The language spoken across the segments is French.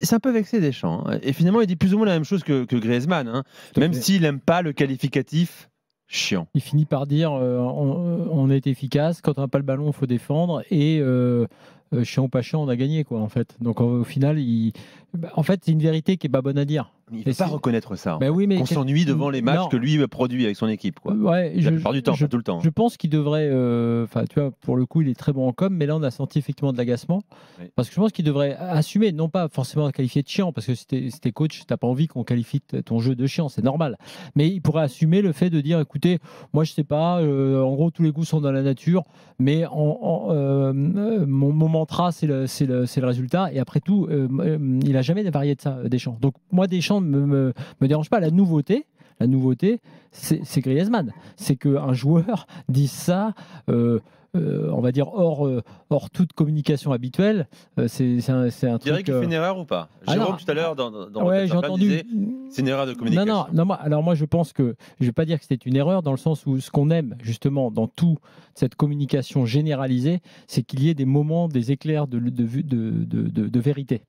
c'est un peu vexé Deschamps. Hein. Et finalement, il dit plus ou moins la même chose que Griezmann, hein, même s'il n'aime pas le qualificatif chiant. Il finit par dire on est efficace, quand on n'a pas le ballon, il faut défendre, et chiant ou pas chiant, on a gagné, quoi, en fait. Donc au final, en fait, c'est une vérité qui n'est pas bonne à dire. Il ne peut pas reconnaître ça. Ben oui, mais qu'on s'ennuie devant les matchs que lui produit avec son équipe. Quoi. Ouais, la plupart du temps, pas tout le temps. Je pense qu'il devrait. Tu vois, pour le coup, il est très bon en com, mais là, on a senti effectivement de l'agacement. Oui. Parce que je pense qu'il devrait assumer, non pas forcément qualifier de chiant, parce que si t'es coach, t'as pas envie qu'on qualifie ton jeu de chiant, c'est normal. Mais il pourrait assumer le fait de dire écoutez, moi, je sais pas, en gros, tous les goûts sont dans la nature, mais mon mantra, c'est le résultat. Et après tout, il a jamais varié de ça, Deschamps. Donc, moi, Deschamps me dérange pas. La nouveauté, c'est Griezmann. C'est qu'un joueur dise ça, on va dire hors toute communication habituelle. C'est un truc. Tu dirais qu'il fait une erreur ou pas? Jérôme, tout à l'heure, dans ouais, j'ai entendu. Disait, c'est une erreur de communication. Non, moi, je pense que je ne vais pas dire que c'était une erreur, dans le sens où ce qu'on aime, justement, dans toute cette communication généralisée, c'est qu'il y ait des moments, des éclairs de vérité.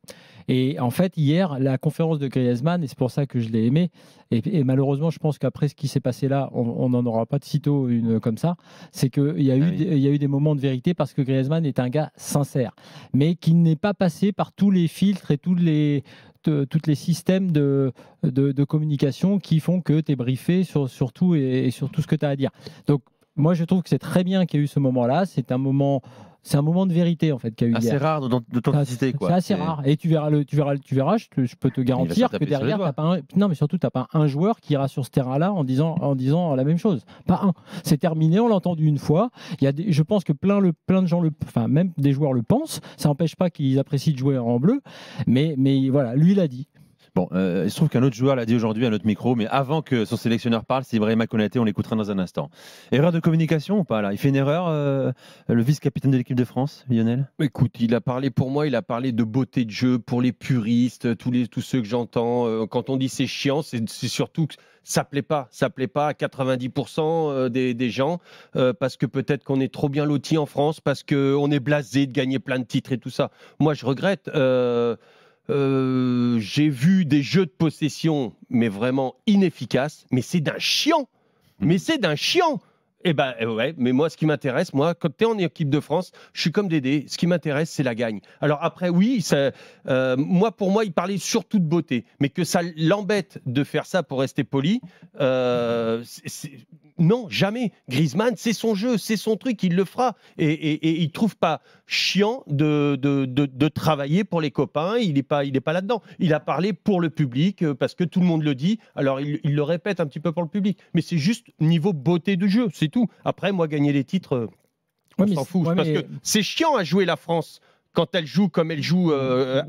Et en fait, hier, la conférence de Griezmann, et c'est pour ça que je l'ai aimé, et malheureusement, je pense qu'après ce qui s'est passé là, on n'en aura pas de sitôt une comme ça, c'est qu'il y a eu des moments de vérité, parce que Griezmann est un gars sincère, mais qui n'est pas passé par tous les filtres et tous les systèmes de communication qui font que tu es briefé sur tout et sur tout ce que tu as à dire. Donc, moi, je trouve que c'est très bien qu'il y ait eu ce moment-là. C'est un moment de vérité, en fait, qu'il y a eu assez hier. rare d'authenticité, quoi. C'est assez rare. Et tu verras, je peux te garantir que derrière, t'as pas non, mais surtout, tu n'as pas un joueur qui ira sur ce terrain-là en disant la même chose. Pas un. C'est terminé, on l'a entendu une fois. Je pense que plein de gens, même des joueurs le pensent. Ça n'empêche pas qu'ils apprécient de jouer en bleu. Mais voilà, lui, il a dit. Bon, il se trouve qu'un autre joueur l'a dit aujourd'hui à notre micro, mais avant que son sélectionneur parle, c'est Ibrahima Konaté, on l'écoutera dans un instant. Erreur de communication ou pas là? Il fait une erreur, le vice-capitaine de l'équipe de France, Lionel? Écoute, il a parlé de beauté de jeu pour les puristes, tous ceux que j'entends. Quand on dit c'est chiant, c'est surtout que ça plaît pas à 90% des gens, parce que peut-être qu'on est trop bien lotis en France, parce qu'on est blasé de gagner plein de titres et tout ça. Moi, je regrette. J'ai vu des jeux de possession, mais vraiment inefficaces. Mais c'est d'un chiant. Eh ben ouais, mais moi, ce qui m'intéresse, quand tu es en équipe de France, je suis comme Dédé. Ce qui m'intéresse, c'est la gagne. Alors après, oui, pour moi, il parlait surtout de beauté, mais que ça l'embête de faire ça pour rester poli. Non, jamais. Griezmann, c'est son jeu, c'est son truc, il le fera. Et il trouve pas chiant de travailler pour les copains. Il est pas là-dedans. Il a parlé pour le public, parce que tout le monde le dit. Alors il le répète un petit peu pour le public, mais c'est juste niveau beauté de jeu, c'est tout. Après, moi, gagner les titres, on s'en fout. Parce que c'est chiant à jouer la France quand elle joue comme elle joue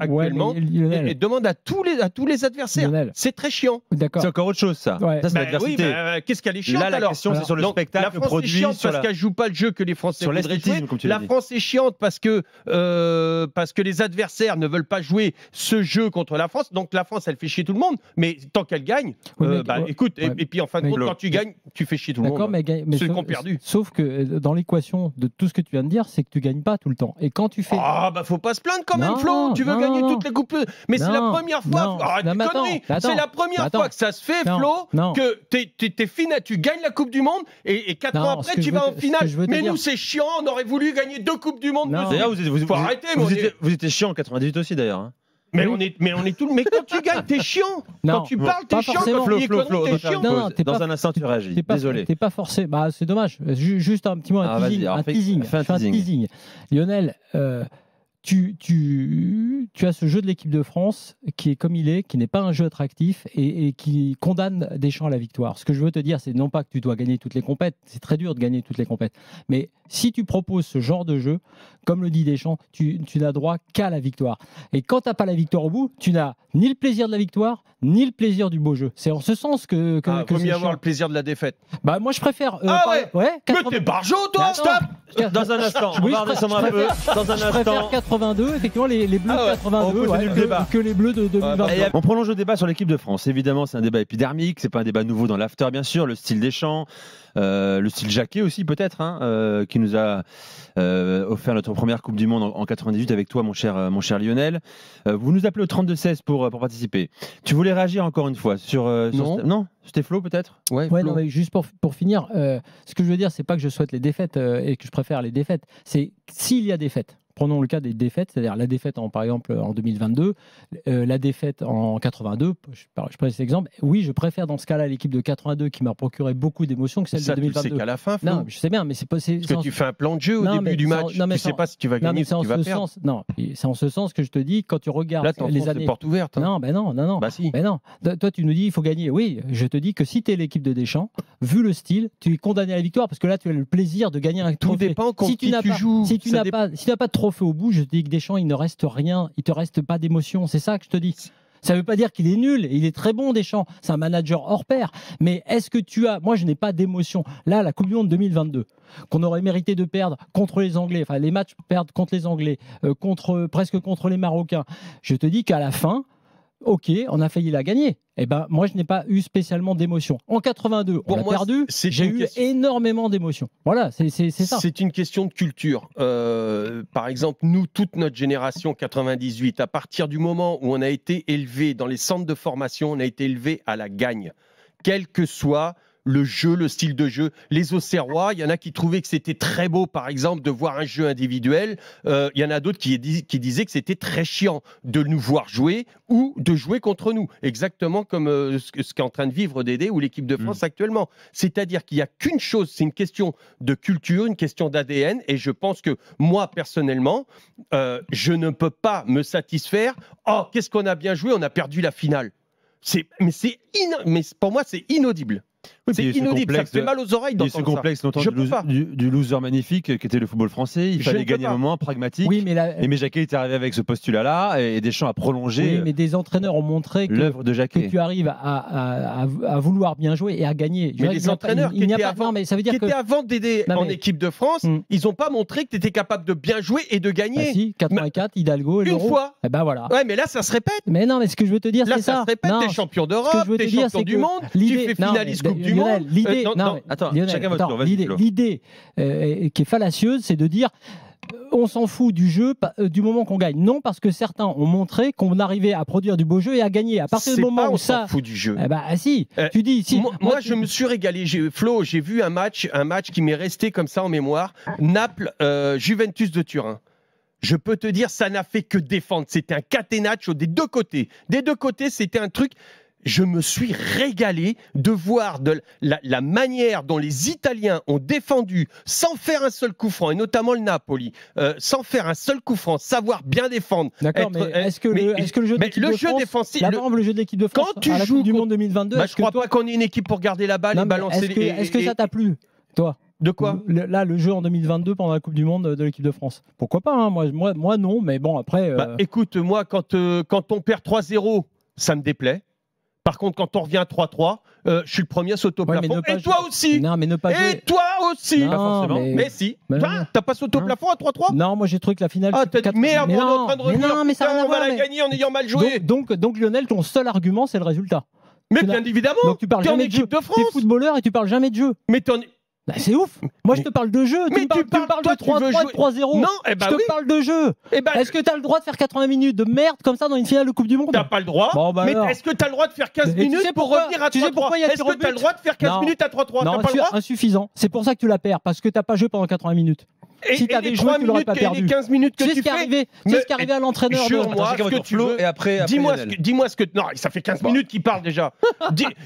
actuellement, et demande à tous les adversaires. Lionel. C'est très chiant. D'accord. C'est encore autre chose, ça. Ouais. Ça, c'est l'adversité. Qu'est-ce qu'elle est chiante là, la question, c'est sur le spectacle la France produit. Est chiante parce qu'elle joue pas le jeu que les Français sur voudraient jouer. Comme tu la France est chiante parce que les adversaires ne veulent pas jouer ce jeu contre la France. Donc la France, elle fait chier tout le monde. Mais tant qu'elle gagne, écoute, et puis en fin de compte, quand tu gagnes, tu fais chier tout le monde. Mais ceux qui ont perdu. Sauf que dans l'équation de tout ce que tu viens de dire, c'est que tu gagnes pas tout le temps. Et quand tu fais faut pas se plaindre quand même, Flo. Tu veux gagner toutes les coupes. Mais c'est la première fois. C'est la première fois que ça se fait, Flo, que t'es fini, tu gagnes la Coupe du Monde et 4 ans après, tu vas en finale. Mais nous, c'est chiant. On aurait voulu gagner 2 Coupes du Monde. D'ailleurs, vous étiez chiant en 98 aussi, d'ailleurs. Mais on est tout. Mais quand tu gagnes, t'es chiant. Quand tu parles, t'es chiant. Flo, dans un instant, tu réagis. Désolé. T'es pas forcé. C'est dommage. Juste un petit mot, un teasing. Lionel. Tu as ce jeu de l'équipe de France qui est comme il est, qui n'est pas un jeu attractif et qui condamne Deschamps à la victoire. Ce que je veux te dire, c'est non pas que tu dois gagner toutes les compètes, c'est très dur de gagner toutes les compètes, mais si tu proposes ce genre de jeu, comme le dit Deschamps, tu n'as droit qu'à la victoire. Et quand tu n'as pas la victoire au bout, tu n'as ni le plaisir de la victoire, ni le plaisir du beau jeu. C'est en ce sens que vaut mieux avoir le plaisir de la défaite. Moi, je préfère... Mais t'es barjot, toi. Stop. Dans un instant, on va redescendre un peu. Dans un instant, 82, effectivement, les Bleus de 82, on continue le débat. que les Bleus de 2022. On prolonge le débat sur l'équipe de France. Évidemment, c'est un débat épidermique, c'est pas un débat nouveau dans l'after, bien sûr. Le style Deschamps, le style Jacquet aussi peut-être, hein, qui nous a offert notre première Coupe du Monde en 98 avec toi, mon cher Lionel. Vous nous appelez au 32-16 pour participer. Tu voulais réagir encore une fois sur non, c'était Flo peut-être. Ouais, non, mais juste pour finir, ce que je veux dire, c'est pas que je souhaite les défaites et que je préfère les défaites. C'est s'il y a défaites. Prenons le cas des défaites, c'est-à-dire la défaite par exemple en 2022, la défaite en 82, je prends cet exemple. Oui, je préfère dans ce cas-là l'équipe de 82 qui m'a procuré beaucoup d'émotions que celle de 2022. Tu sais qu'à la fin, Flo. Non, je sais bien, mais c'est pas. Parce que tu fais un plan de jeu au début du match. Tu ne sais pas si tu vas gagner ou si tu vas perdre. Non, c'est en ce sens que je te dis quand tu regardes là, les années. Porte ouverte. Hein. Non. Bah si. Mais non. Toi, tu nous dis il faut gagner. Oui, je te dis que si tu es l'équipe de Deschamps, vu le style, tu es condamné à la victoire parce que là, tu as le plaisir de gagner un trophée. Tout dépend contre qui tu joues. Si tu n'as pas de trophée au bout, je te dis que Deschamps, il ne reste rien, il te reste pas d'émotion, c'est ça que je te dis. Ça ne veut pas dire qu'il est nul, il est très bon Deschamps, c'est un manager hors pair, mais est-ce que moi je n'ai pas d'émotion. Là, la Coupe du Monde 2022, qu'on aurait mérité de perdre contre les Anglais, enfin les matchs perdent contre les Anglais, presque contre les Marocains, je te dis qu'à la fin, ok, on a failli la gagner. Eh ben, moi, je n'ai pas eu spécialement d'émotion. En 82, on a perdu. J'ai eu énormément d'émotions. Voilà, c'est ça. C'est une question de culture. Par exemple, nous, toute notre génération 98, à partir du moment où on a été élevé dans les centres de formation, on a été élevé à la gagne. Quel que soit le jeu, le style de jeu. Les Auxerrois, il y en a qui trouvaient que c'était très beau, par exemple, de voir un jeu individuel. Il y en a d'autres qui disaient que c'était très chiant de nous voir jouer ou de jouer contre nous. Exactement comme ce qu'est en train de vivre Dédé ou l'équipe de France actuellement. C'est-à-dire qu'il n'y a qu'une chose, c'est une question de culture, une question d'ADN. Et je pense que moi, personnellement, je ne peux pas me satisfaire. Oh, qu'est-ce qu'on a bien joué, on a perdu la finale. Mais pour moi, c'est inaudible. Oui, c'est inaudible, ça fait mal aux oreilles d'entendre ça. Il y a ce complexe longtemps du loser magnifique qui était le football français. Il fallait gagner un moment pragmatique. Oui, mais Jacquet est arrivé avec ce postulat-là et Deschamps a prolongé. Oui, mais des entraîneurs ont montré que tu arrives à vouloir bien jouer et à gagner. Mais les entraîneurs qui étaient avant Dédé en équipe de France, ils n'ont pas montré que tu étais capable de bien jouer et de gagner. Bah si, 84, Hidalgo et l'Euro. Une fois. Eh ben voilà. Ouais, mais là, ça se répète. Mais non, mais ce que je veux te dire, c'est ça. Là, ça se répète. T'es champion d'Europe, t'es champion du monde, tu fais finaliste Coupe du Monde. L'idée, l'idée qui est fallacieuse, c'est de dire on s'en fout du jeu du moment qu'on gagne. Non, parce que certains ont montré qu'on arrivait à produire du beau jeu et à gagner. À partir du moment où on s'en fout du jeu. Tu dis. Si, moi, je me suis régalé. Flo, j'ai vu un match qui m'est resté comme ça en mémoire. Naples, Juventus de Turin. Je peux te dire, ça n'a fait que défendre. C'était un catenaccio des deux côtés. Des deux côtés, c'était un truc. Je me suis régalé de voir la manière dont les Italiens ont défendu sans faire un seul coup franc, et notamment le Napoli, sans faire un seul coup franc, savoir bien défendre. D'accord, mais est-ce que le jeu de l'équipe de France, défensif, le jeu de l'équipe de France quand tu à la Coupe du Monde 2022, je ne crois pas qu'on ait une équipe pour garder la balle et balancer les... Est-ce que ça t'a plu, toi ? De quoi ? Là, le jeu en 2022 pendant la Coupe du Monde de l'équipe de France. Pourquoi pas, hein, moi non, mais bon, après... Écoute, moi, quand on perd 3-0, ça me déplaît. Par contre, quand on revient à 3-3, je suis le premier à sauter au plafond. Et toi aussi. Non, mais ne pas jouer. Et toi aussi. Non, pas forcément. Mais si. T'as pas sauté au plafond à 3-3 ? Non, moi j'ai trouvé que la finale... Ah, t'as dit merde, on est en train de revenir. Non, mais ça on va la gagner en ayant mal joué. Donc Lionel, ton seul argument, c'est le résultat. Mais bien évidemment. Donc tu parles jamais de jeu. T'es footballeur et tu parles jamais de jeu. Mais c'est ouf. Moi, je te parle de jeu. Tu me parles de 3-3 et 3-0. Non, je te parle de jeu. Est-ce que tu as le droit de faire 80 minutes de merde comme ça dans une finale de Coupe du Monde ? T'as pas le droit. Mais est-ce que tu as le droit de faire 15 minutes pour revenir à 3-3 ? Est-ce que tu as le droit de faire 15 minutes à 3-3 ? Non, t'as pas le droit ? Insuffisant. C'est pour ça que tu la perds, parce que tu n'as pas joué pendant 80 minutes. Si tu avais joué, tu l'aurais pas perdu. Les 15 minutes que tu fais. C'est ce qui est arrivé à l'entraîneur. Jure-moi ce que tu veux. Et après, dis-moi ce que... Non, ça fait 15 minutes qu'il parle déjà.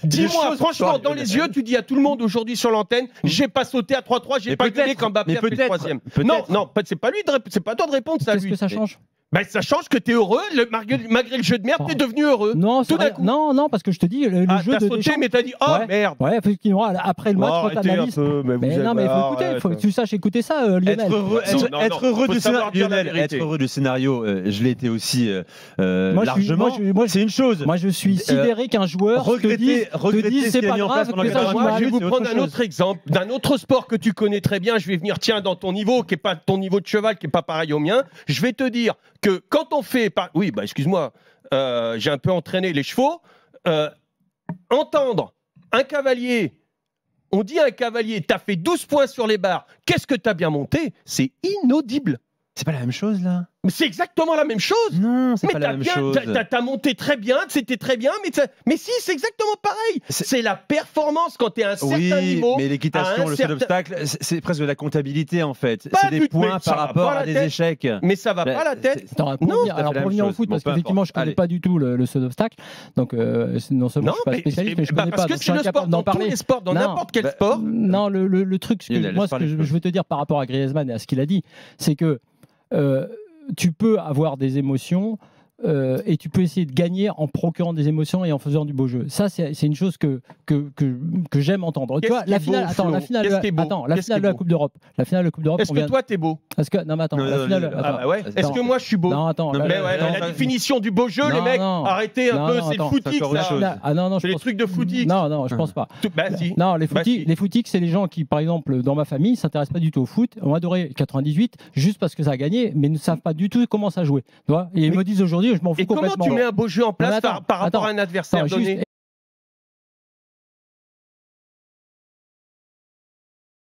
Dis-moi, franchement, dans les yeux, tu dis à tout le monde aujourd'hui sur l'antenne, j'ai pas sauté à 3-3, j'ai pas gagné quand Mbappé a fait le troisième. Non, c'est pas lui, c'est pas toi de répondre ça. Qu'est-ce que ça change ? Ben, ça change que t'es heureux, malgré le jeu de merde, t'es devenu heureux. Non, tout d'un coup. non, parce que je te dis, le jeu t'as de sauté, Deschamps, mais t'as dit, oh merde. Ouais, effectivement, après le match, quand t'analyses. Mais non, mais il faut écouter, il faut que tu saches écouter ça, Lionel. Être heureux du scénario, je l'ai été aussi largement. C'est une chose. Moi, je suis sidéré qu'un joueur te dise c'est pas grave que ça joue mal. Je vais vous prendre un autre exemple d'un autre sport que tu connais très bien. Je vais venir, tiens, dans ton niveau, qui n'est pas ton niveau de cheval, qui n'est pas pareil au mien. Je vais te dire que quand on fait... Oui, bah excuse-moi, j'ai un peu entraîné les chevaux. Entendre un cavalier, on dit à un cavalier, t'as fait 12 points sur les barres, qu'est-ce que t'as bien monté? C'est inaudible. C'est pas la même chose, là. Mais c'est exactement la même chose. Non, c'est pas la même chose. T'as monté très bien, c'était très bien, mais si, c'est exactement pareil. C'est la performance quand t'es à un certain niveau. Mais l'équitation, le seul obstacle, c'est presque de la comptabilité, en fait. C'est des points par rapport à des échecs. Mais ça va pas la tête. Alors, pour revenir au foot, parce qu'effectivement, je connais pas du tout le seul obstacle. Donc, non seulement je suis pas spécialiste, mais je connais pas. Parce que c'est le sport dans tous les sports, dans n'importe quel sport. Non, le truc, moi, ce que je veux te dire par rapport à Griezmann et à ce qu'il a dit, c'est que tu peux avoir des émotions et tu peux essayer de gagner en procurant des émotions et en faisant du beau jeu. Ça, c'est une chose que j'aime entendre. Tu vois, la finale de la Coupe d'Europe. La finale de la Coupe d'Europe. Est-ce que toi, t'es beau? Non, mais attends. Est-ce que moi, je suis beau? Non, attends. La définition du beau jeu, les mecs, arrêtez un peu, c'est le footix, ça. C'est les trucs de footix. Non, je pense pas. Si. Non, les footix, c'est les gens qui, par exemple, dans ma famille, s'intéressent pas du tout au foot, ont adoré 98 juste parce que ça a gagné, mais ne savent pas du tout comment ça jouait. Et ils me disent aujourd'hui, je m'en fous complètement. Et comment tu mets un beau jeu en place par rapport à un adversaire donné?